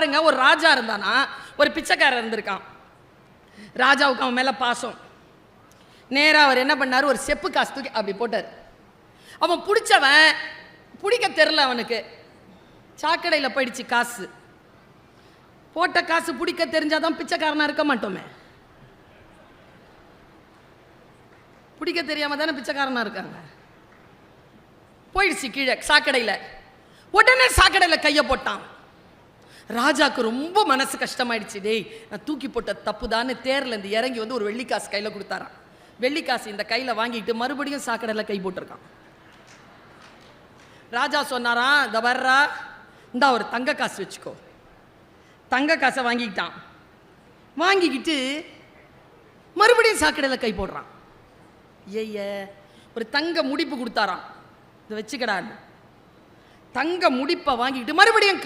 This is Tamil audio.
பாருங்க, ஒரு ராஜா இருந்தானா, ஒரு பிச்சைக்காரர் இருந்திருக்கான். ராஜாவுக்கு அவன் மேல பாசம். நேராக அவர் என்ன பண்ணார், ஒரு செப்பு காசு தூக்கி அப்படி போட்டார். அவன் பிடிச்சவன் பிடிக்க தெரில, அவனுக்கு சாக்கடையில் போயிடுச்சு காசு. போட்ட காசு பிடிக்க தெரிஞ்சாதான் பிச்சைக்காரனா இருக்க மாட்டோமே. பிடிக்க தெரியாம தானே பிச்சைக்காரனா இருக்காங்க. போயிடுச்சு கீழே சாக்கடையில். உடனே சாக்கடையில் கையை போட்டான். ராஜாக்கு ரொம்ப மனசு கஷ்டமாயிடுச்சு. டேய், நான் தூக்கி போட்ட தப்பு தானே. தேர்ல இருந்து இறங்கி வந்து ஒரு வெள்ளிக்காசு கையில் கொடுத்தாரான். வெள்ளிக்காசு இந்த கையில் வாங்கிட்டு மறுபடியும் சாக்கடையில் கை போட்டிருக்கான். ராஜா சொன்னாராம், இந்த வர்றா, இந்தா ஒரு தங்க காசு வச்சுக்கோ. தங்க காசை வாங்கிக்கிட்டான். வாங்கிக்கிட்டு மறுபடியும் சாக்கடையில் கை போடுறான். ஐய, ஒரு தங்க முடிப்பு கொடுத்தாராம், இதை வச்சுக்கடான்னு. தங்க முடிப்பை வாங்கிக்கிட்டு மறுபடியும்